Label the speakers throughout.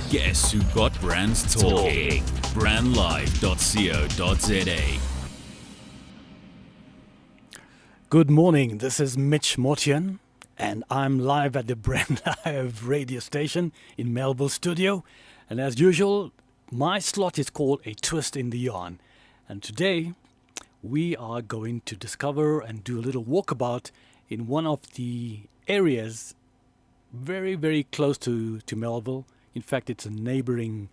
Speaker 1: Guess who got brands talking? brandlive.co.za.
Speaker 2: Good morning, this is Mitch Mortian, and I'm live at the Brand Live radio station in Melbourne studio. And as usual, my slot is called A Twist in the Yarn. And today, we are going to discover and do a little walkabout in one of the areas very, very close to Melville. In fact, it's a neighboring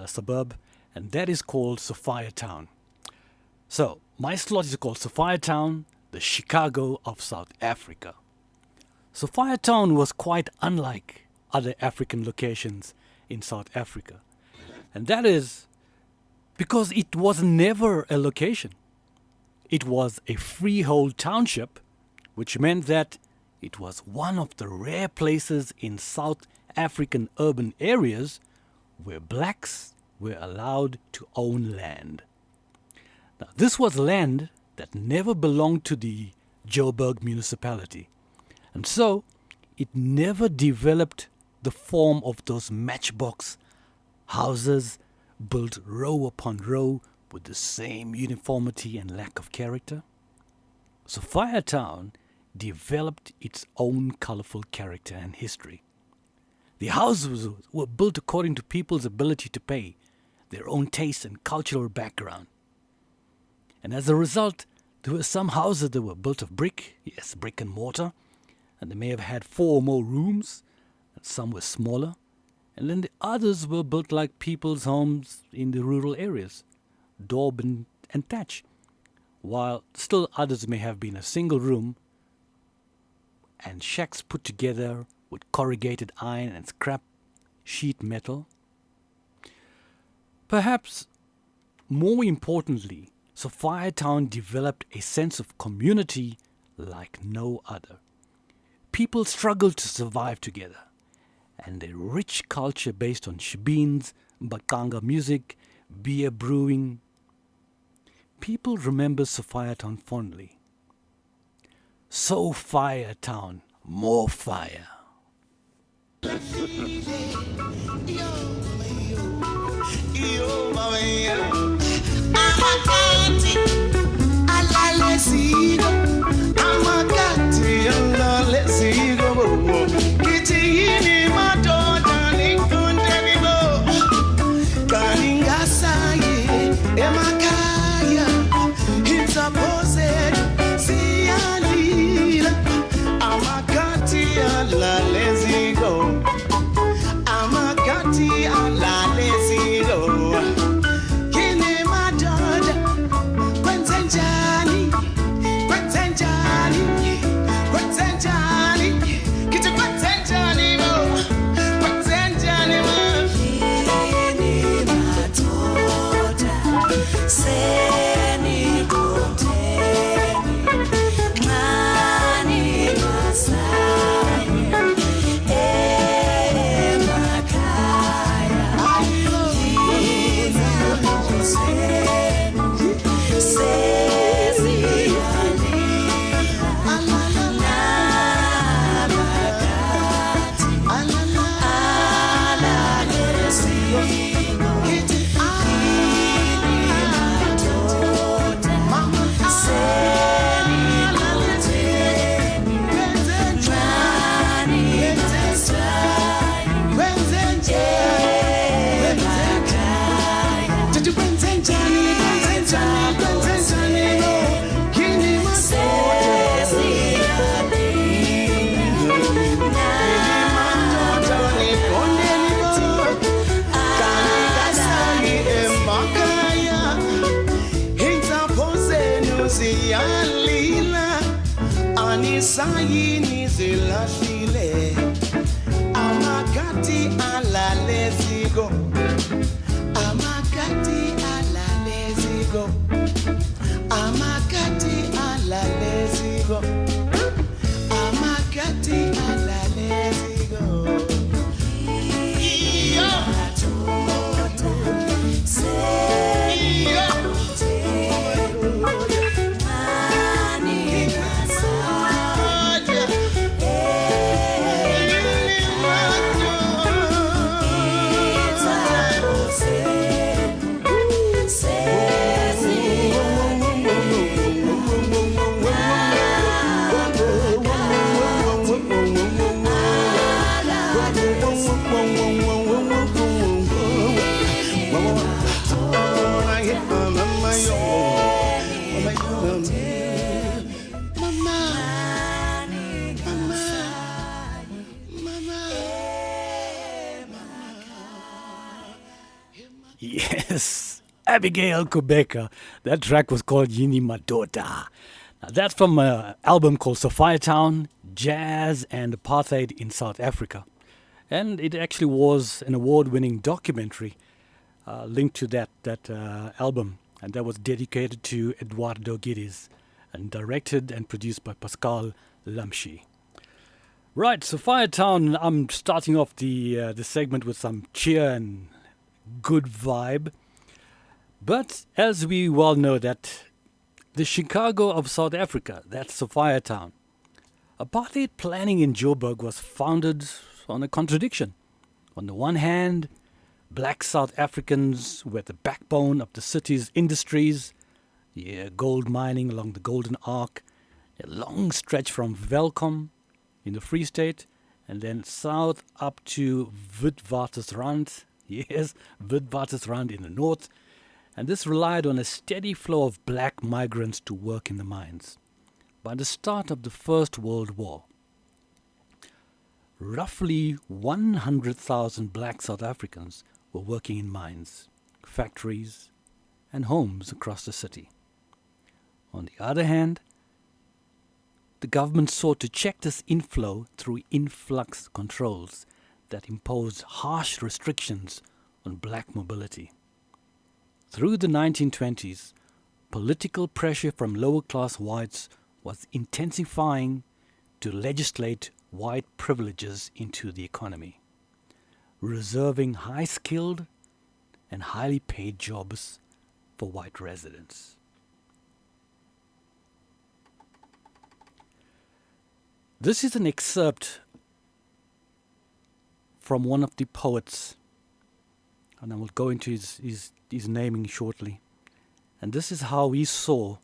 Speaker 2: suburb, and that is called Sophiatown. So, my slot is called Sophiatown, the Chicago of South Africa. Sophiatown was quite unlike other African locations in South Africa. And that is because it was never a location. It was a freehold township, which meant that it was one of the rare places in South African urban areas where blacks were allowed to own land. Now, this was land that never belonged to the Joburg municipality, and so it never developed the form of those matchbox houses built row upon row with the same uniformity and lack of character. Sophiatown developed its own colorful character and history. The houses were built according to people's ability to pay, their own taste and cultural background. And as a result, there were some houses that were built of brick, yes, brick and mortar, and they may have had 4 or more rooms, and some were smaller, and then the others were built like people's homes in the rural areas, daub and thatch, while still others may have been a single room and shacks put together with corrugated iron and scrap sheet metal. Perhaps more importantly, Sophiatown developed a sense of community like no other. People struggled to survive together, and a rich culture based on shebeens, bakanga music, beer brewing. People remember Sophiatown fondly. Sophiatown, more fire.
Speaker 3: Sayini zilashile amakati ala lezigo amakati ala lezigo amakati ala lezigo amakati ala lezigo
Speaker 2: Abigail Kubeka. That track was called Yini Madoda. Now, that's from an album called Sophiatown, Jazz and Apartheid in South Africa. And it actually was an award-winning documentary linked to that album. And that was dedicated to Eduardo Guedes and directed and produced by Pascal Lamshi. Right, Sophiatown, I'm starting off the segment with some cheer and good vibe. But as we well know that the Chicago of South Africa, that's Sophiatown, apartheid planning in Joburg was founded on a contradiction. On the one hand, black South Africans were the backbone of the city's industries, gold mining along the Golden Arc, a long stretch from Welkom in the Free State, and then south up to Witwatersrand, yes, Witwatersrand in the north, and this relied on a steady flow of black migrants to work in the mines. By the start of the First World War, roughly 100,000 black South Africans were working in mines, factories, and homes across the city. On the other hand, the government sought to check this inflow through influx controls that imposed harsh restrictions on black mobility. Through the 1920s, political pressure from lower-class whites was intensifying to legislate white privileges into the economy, reserving high-skilled and highly paid jobs for white residents. This is an excerpt from one of the poets, and I will go into his naming shortly. And this is how he saw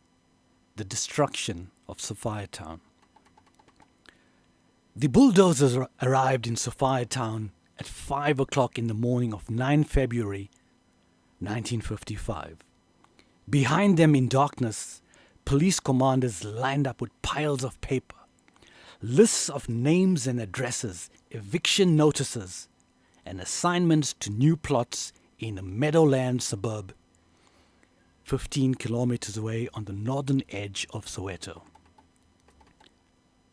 Speaker 2: the destruction of Sophiatown. The bulldozers arrived in Sophiatown at 5 o'clock in the morning of 9 February 1955. Behind them in darkness, police commanders lined up with piles of paper, lists of names and addresses, eviction notices, and assignments to new plots in a meadowland suburb 15 kilometers away on the northern edge of Soweto.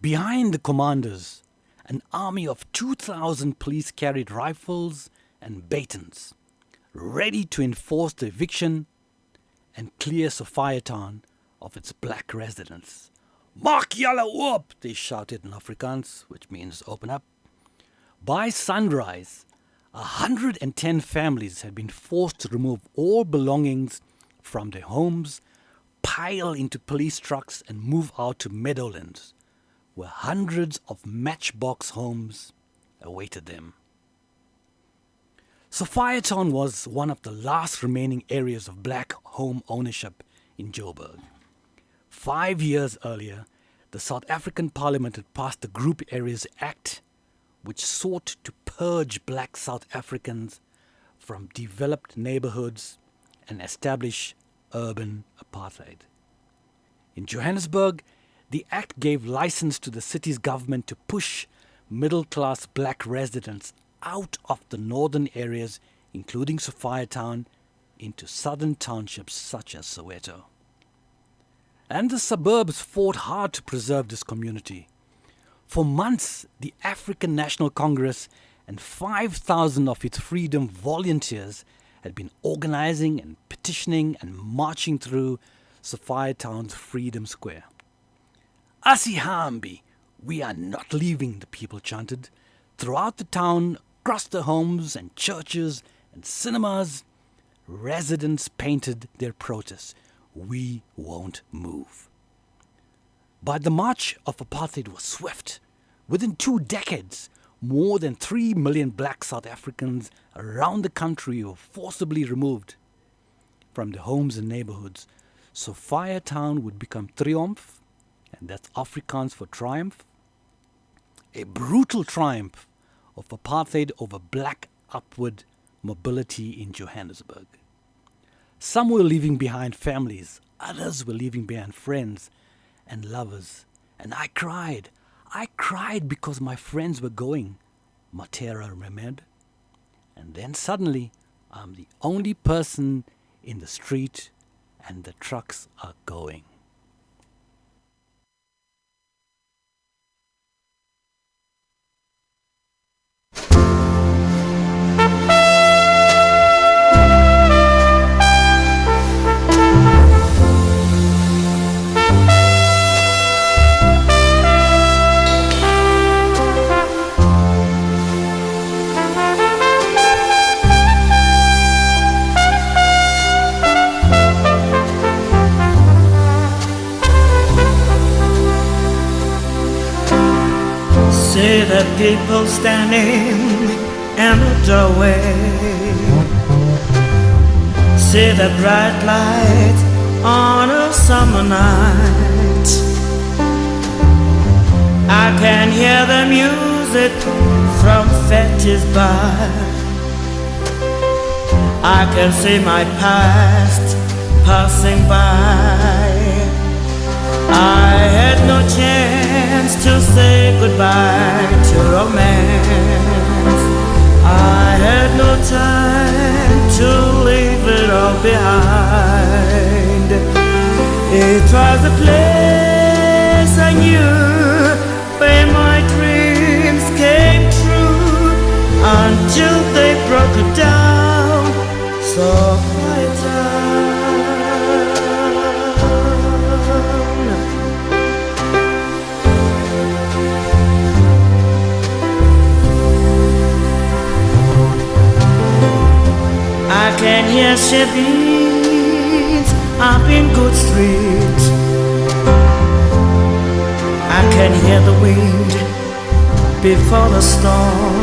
Speaker 2: Behind the commanders, an army of 2,000 police carried rifles and batons, ready to enforce the eviction and clear Sophiatown of its black residents. "Maak julle oop," they shouted in Afrikaans, which means open up. By sunrise, 110 families had been forced to remove all belongings from their homes, pile into police trucks and move out to meadowlands, where hundreds of matchbox homes awaited them. Sophiatown was one of the last remaining areas of black home ownership in Joburg. 5 years earlier, the South African Parliament had passed the Group Areas Act, which sought to purge black South Africans from developed neighborhoods and establish urban apartheid. In Johannesburg, the act gave license to the city's government to push middle-class black residents out of the northern areas, including Sophiatown, into southern townships such as Soweto. And the suburbs fought hard to preserve this community. For months, the African National Congress and 5,000 of its freedom volunteers had been organizing and petitioning and marching through Sophiatown's Freedom Square. "Asihambi, we are not leaving," the people chanted. Throughout the town, across the homes and churches and cinemas, residents painted their protest. "We won't move." But the march of apartheid was swift. Within 2 decades, more than 3 million black South Africans around the country were forcibly removed from their homes and neighborhoods. Sophiatown would become Triumph, and that's Afrikaans for triumph, a brutal triumph of apartheid over black upward mobility in Johannesburg. Some were leaving behind families, others were leaving behind friends and lovers. And I cried because my friends were going, Matera remembered. And then suddenly, I'm the only person in the street and the trucks are going.
Speaker 4: See the people standing in the doorway. See the bright light on a summer night. I can hear the music from fetches by. I can see my past passing by. I had no chance to say goodbye to romance. I had no time to leave it all behind. It was a place I knew where my dreams came true until they broke it down. So quiet down. I can hear Chevy's up in Good Street. I can hear the wind before the storm.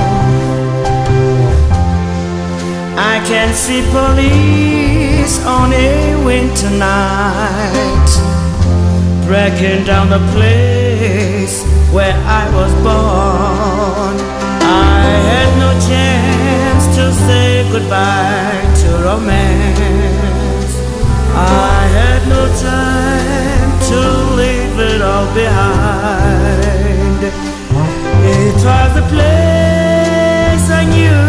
Speaker 4: I can see police on a winter night, breaking down the place where I was born. I had no chance to say goodbye to romance. I had no time to leave it all behind. It was a place I knew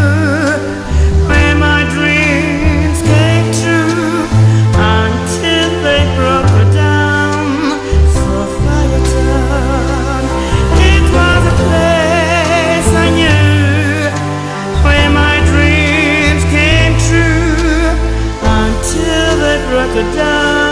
Speaker 4: where my dreams came true until they broke it down. Sophiatown. It was a place I knew where my dreams came true until they broke it down.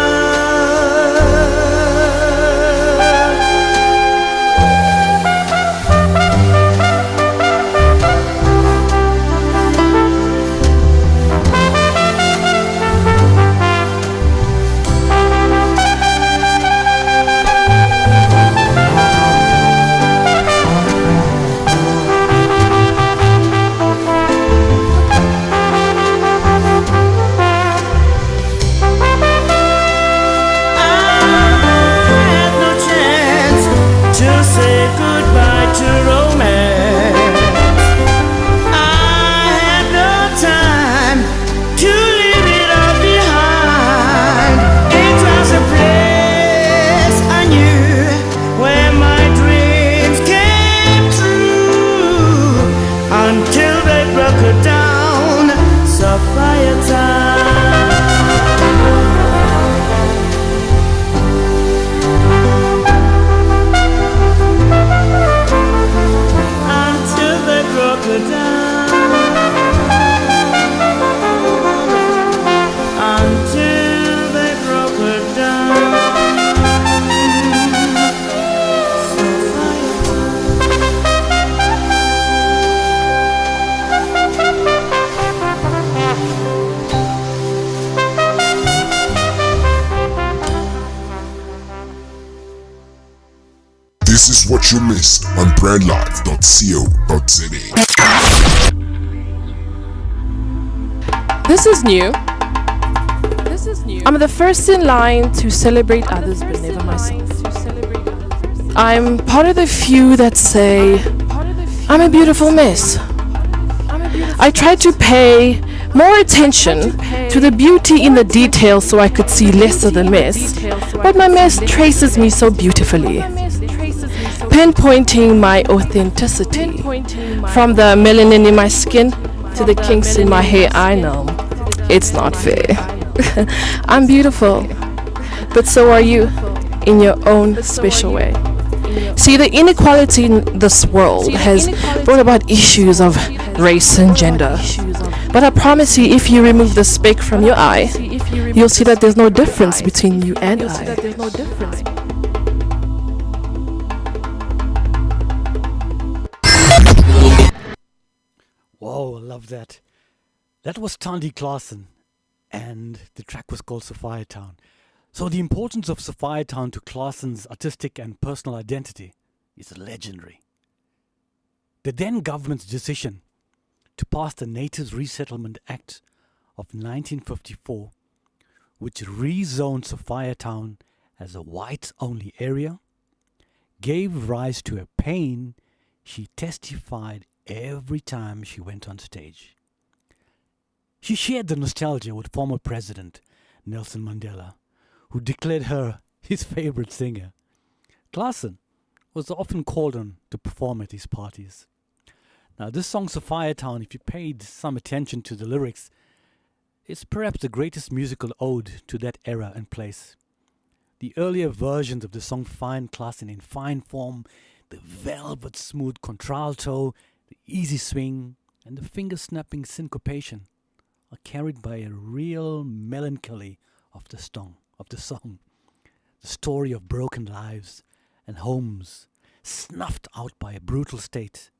Speaker 5: This is what you missed on brandlive.co.za.
Speaker 6: This is new. I'm the first in line to celebrate others but never myself. I'm part of the few that say, I'm a beautiful mess. I tried to pay more attention to the beauty in the details so I could see less of the mess, but my mess traces me so beautifully, pinpointing my authenticity. From the melanin in my skin to the kinks in my hair, I know it's not fair. I'm beautiful, but so are you, in your own special way. See, the inequality in this world has brought about issues of race and gender. But I promise you, if you remove the speck from your eye, you'll see that there's no difference between you and I.
Speaker 2: Whoa, I love that. That was Tandy Klaasen, and the track was called Sophiatown. So the importance of Sophiatown to Klaasen's artistic and personal identity is legendary. The then government's decision to pass the Natives Resettlement Act of 1954, which rezoned Sophiatown as a white-only area, gave rise to a pain she testified every time she went on stage. She shared the nostalgia with former President Nelson Mandela, who declared her his favorite singer. Klaasen was often called on to perform at his parties. Now, this song Sophiatown, if you paid some attention to the lyrics, is perhaps the greatest musical ode to that era and place. The earlier versions of the song find Klaasen in fine form, the velvet smooth contralto, the easy swing, and the finger-snapping syncopation are carried by a real melancholy of the song. The story of broken lives and homes snuffed out by a brutal state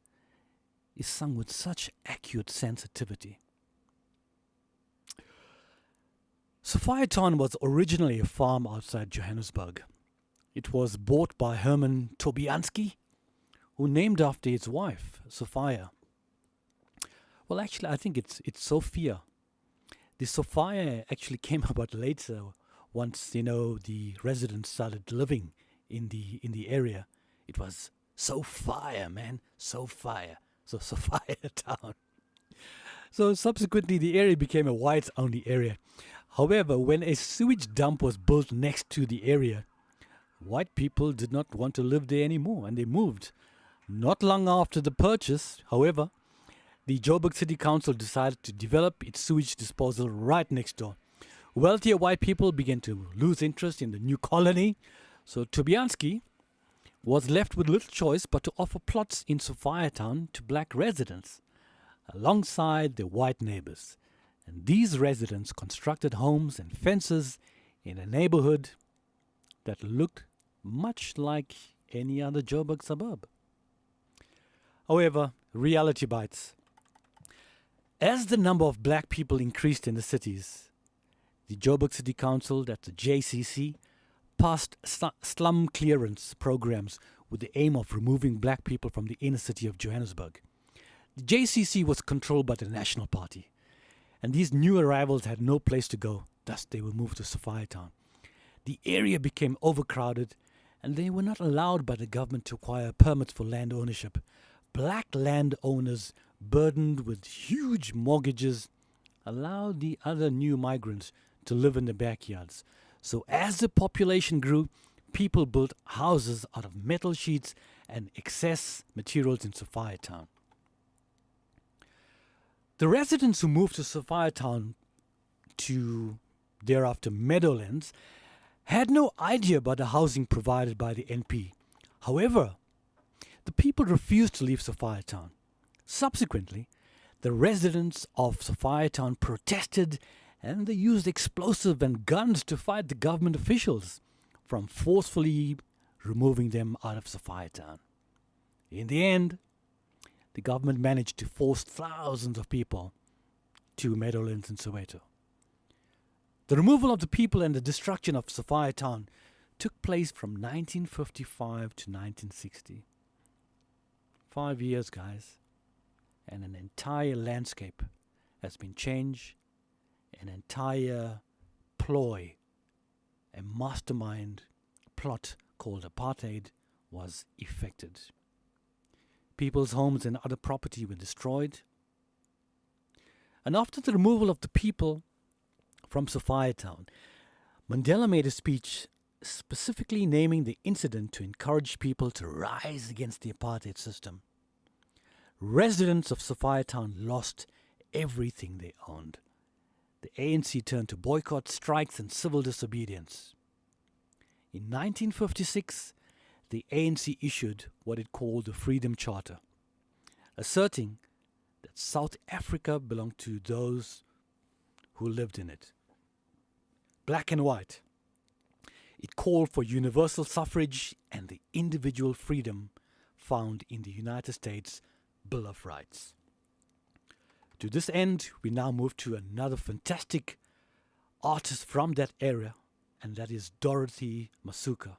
Speaker 2: is sung with such acute sensitivity. Sophiatown was originally a farm outside Johannesburg. It was bought by Herman Tobianski, who named after his wife, Sophia. Well, actually, I think it's Sophia. The Sophia actually came about later, once the residents started living in the area. It was Sophia, man, Sophia. So Sophiatown. So subsequently, the area became a whites-only area. However, when a sewage dump was built next to the area, white people did not want to live there anymore, and they moved. Not long after the purchase, however, the Joburg City Council decided to develop its sewage disposal right next door. Wealthier white people began to lose interest in the new colony, so Tobianski was left with little choice but to offer plots in Sophiatown to black residents, alongside their white neighbors. And these residents constructed homes and fences in a neighborhood that looked much like any other Joburg suburb. However, reality bites. As the number of black people increased in the cities, the Joburg City Council, that's the JCC, passed slum clearance programs with the aim of removing black people from the inner city of Johannesburg. The JCC was controlled by the National Party, and these new arrivals had no place to go, thus they were moved to Sophiatown. The area became overcrowded, and they were not allowed by the government to acquire permits for land ownership. Black landowners, burdened with huge mortgages, allowed the other new migrants to live in the backyards. So as the population grew, people built houses out of metal sheets and excess materials in Sophiatown. The residents who moved to Sophiatown to thereafter Meadowlands had no idea about the housing provided by the NP. However, the people refused to leave Sophiatown. Subsequently, the residents of Sophiatown protested, and they used explosives and guns to fight the government officials from forcefully removing them out of Sophiatown. In the end, the government managed to force thousands of people to Meadowlands and Soweto. The removal of the people and the destruction of Sophiatown took place from 1955 to 1960. 5 years, guys, and an entire landscape has been changed. An entire ploy, a mastermind plot called apartheid was effected. People's homes and other property were destroyed. And after the removal of the people from Sophiatown, Mandela made a speech specifically naming the incident to encourage people to rise against the apartheid system. Residents of Sophiatown lost everything they owned. the ANC turned to boycott, strikes, and civil disobedience. In 1956, the ANC issued what it called the Freedom Charter, asserting that South Africa belonged to those who lived in it. Black and white. It called for universal suffrage and the individual freedom found in the United States Bill of Rights. To this end, we now move to another fantastic artist from that era, and that is Dorothy Masuka.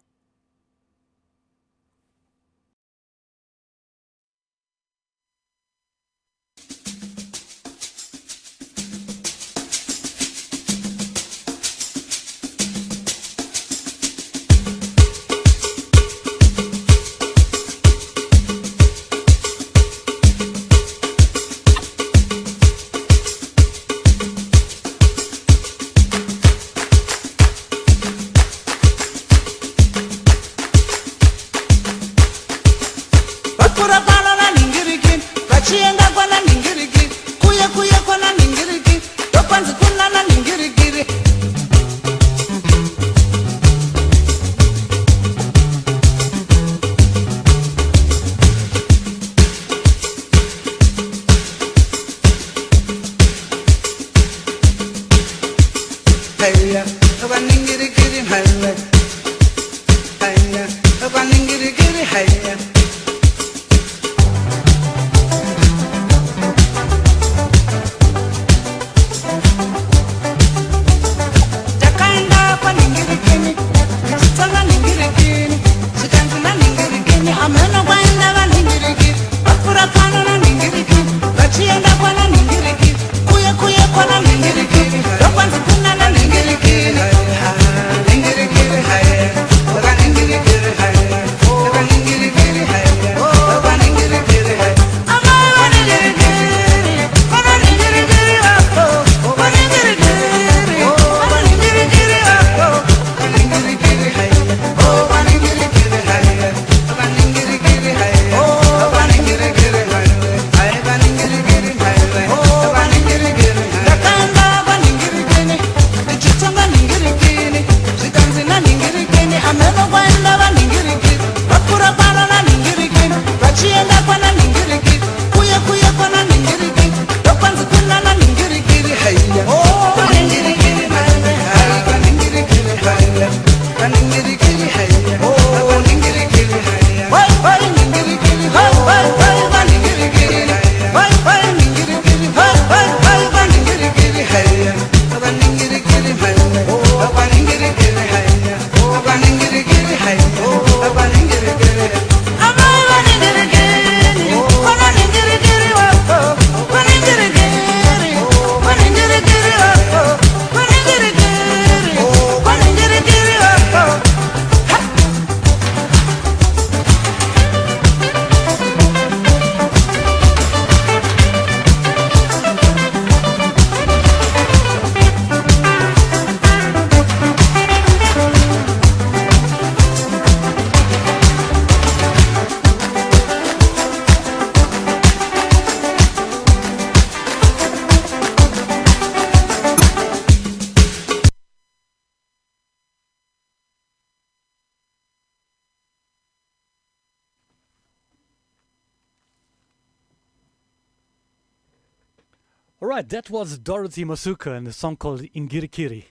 Speaker 2: Alright, that was Dorothy Masuka and a song called Ingirikiri.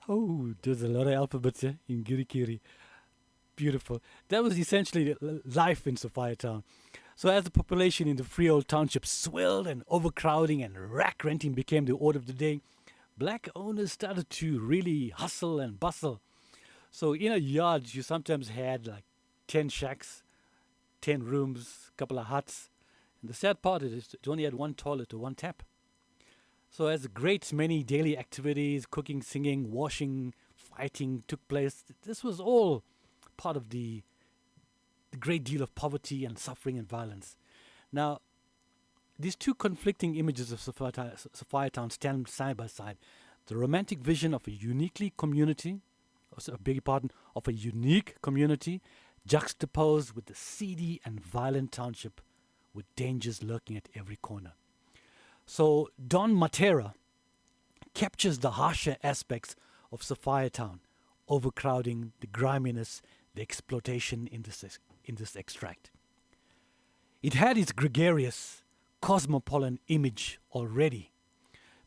Speaker 2: Oh, there's a lot of alphabets here. Ingirikiri. Beautiful. That was essentially life in Sophiatown. So as the population in the freehold township swelled and overcrowding and rack renting became the order of the day, black owners started to really hustle and bustle. So in a yard, you sometimes had like 10 shacks, 10 rooms, a couple of huts. And the sad part is it only had one toilet or one tap. So as a great many daily activities, cooking, singing, washing, fighting took place, this was all part of the great deal of poverty and suffering and violence. Now, these two conflicting images of Sophiatown stand side by side. The romantic vision of a uniquely community, of a unique community, juxtaposed with the seedy and violent township with dangers lurking at every corner. So Don Matera captures the harsher aspects of Sophiatown, overcrowding, the griminess, the exploitation in this extract. It had its gregarious, cosmopolitan image already,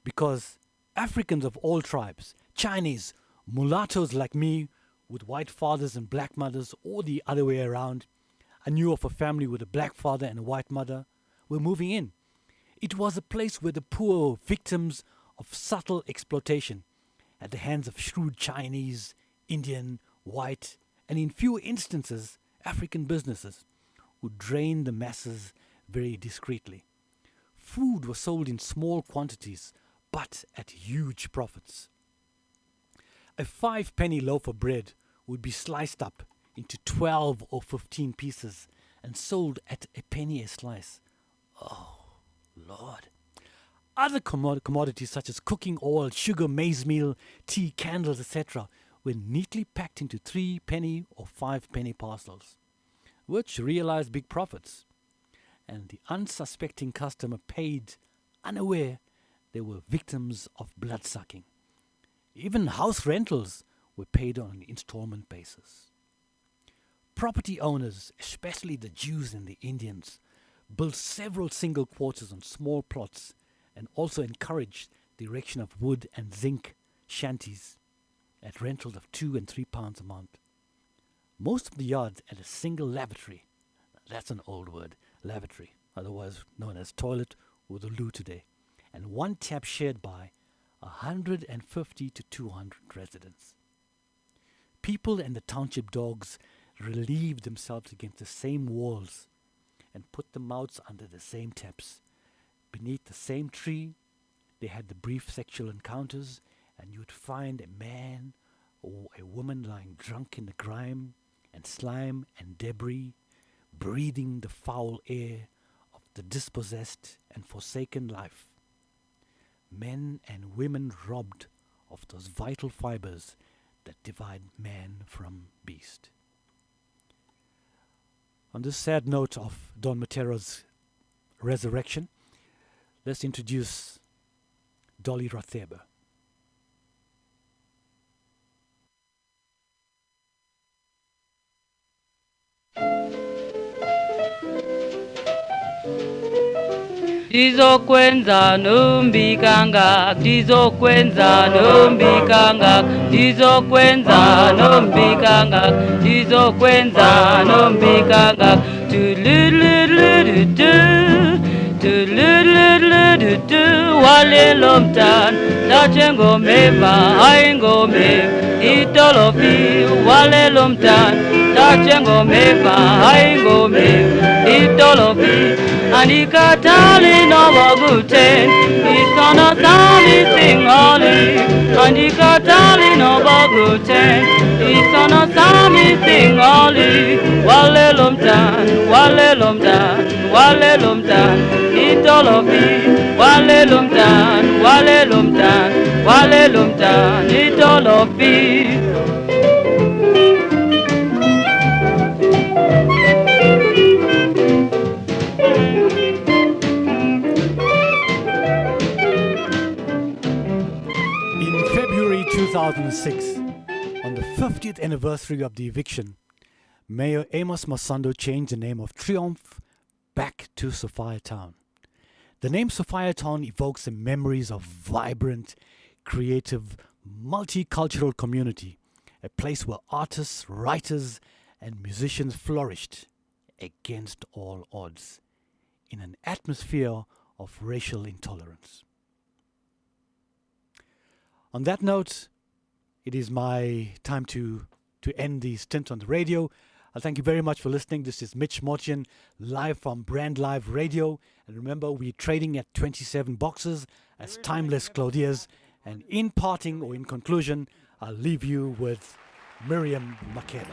Speaker 2: because Africans of all tribes, Chinese, mulattoes like me, with white fathers and black mothers, or the other way around, I knew of a family with a black father and a white mother, were moving in. It was a place where the poor were victims of subtle exploitation at the hands of shrewd Chinese, Indian, white, and in few instances, African businesses who drained the masses very discreetly. Food was sold in small quantities, but at huge profits. A 5-penny loaf of bread would be sliced up into 12 or 15 pieces and sold at a penny a slice. Oh, Lord. Other commodities such as cooking oil, sugar, maize meal, tea, candles, etc. were neatly packed into 3-penny or 5-penny parcels, which realized big profits. And the unsuspecting customer paid, unaware they were victims of bloodsucking. Even house rentals were paid on an installment basis. Property owners, especially the Jews and the Indians, built several single quarters on small plots and also encouraged the erection of wood and zinc shanties at rentals of £2 and £3 a month. Most of the yards had a single lavatory. That's an old word, lavatory, otherwise known as toilet or the loo today, and one tap shared by 150 to 200 residents. People and the township dogs relieved themselves against the same walls and put their mouths under the same taps. Beneath the same tree, they had the brief sexual encounters, and you would find a man or a woman lying drunk in the grime and slime and debris, breathing the foul air of the dispossessed and forsaken life. Men and women robbed of those vital fibers that divide man from beast. On this sad note of Don Matera's resurrection, let's introduce Dolly Rathebe.
Speaker 7: Ndizokwenza nombi kangaka, ndizokwenza nombi kangaka, ndizokwenza nombi kangaka, ndizokwenza nombi kangaka. Walelo mtana tachengomeva haingome itolofi. Walelo mtana tachengomeva haingome itolofi. Andikatali no baguten isono sami singoli. Andikatali no baguten isono sami singoli. Walelo mtana, walelo mtana, walelo mtana itolofi. Walelo mtana, walelo mtana, walelo mtana itolofi.
Speaker 2: In February 2006, on the 50th anniversary of the eviction, Mayor Amos Masando changed the name of Triumph back to Sophiatown. The name Sophiatown evokes the memories of vibrant, creative, multicultural community, a place where artists, writers, and musicians flourished against all odds in an atmosphere of racial intolerance. On that note, it is my time to end the stint on the radio. Thank you very much for listening. This is Mitch Mortian, live from Brand Live Radio. And remember, we're trading at 27 boxes as Timeless Clothiers. And in parting or in conclusion, I'll leave you with Miriam Makeba.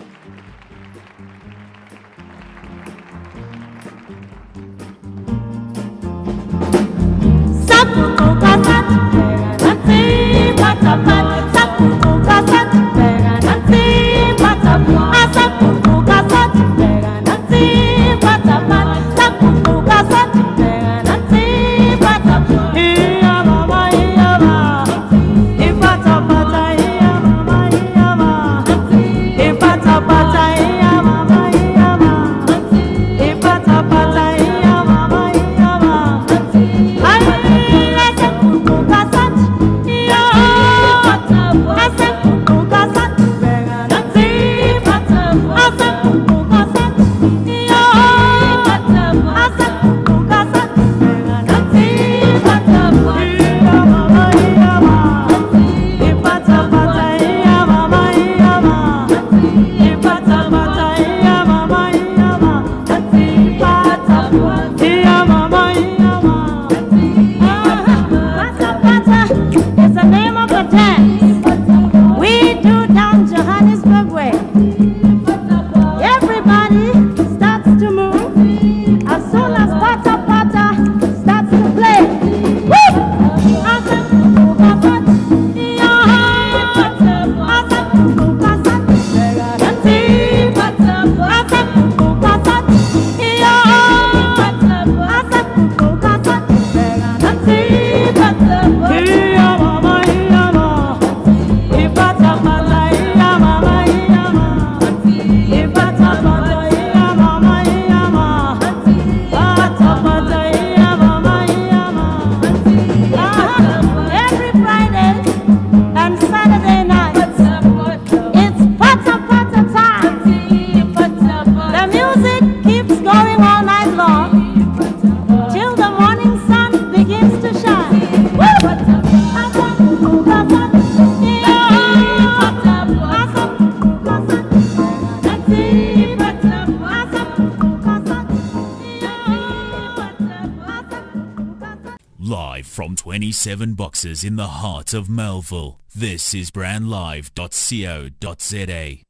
Speaker 1: Live from 27 boxes in the heart of Melville. This is brandlive.co.za.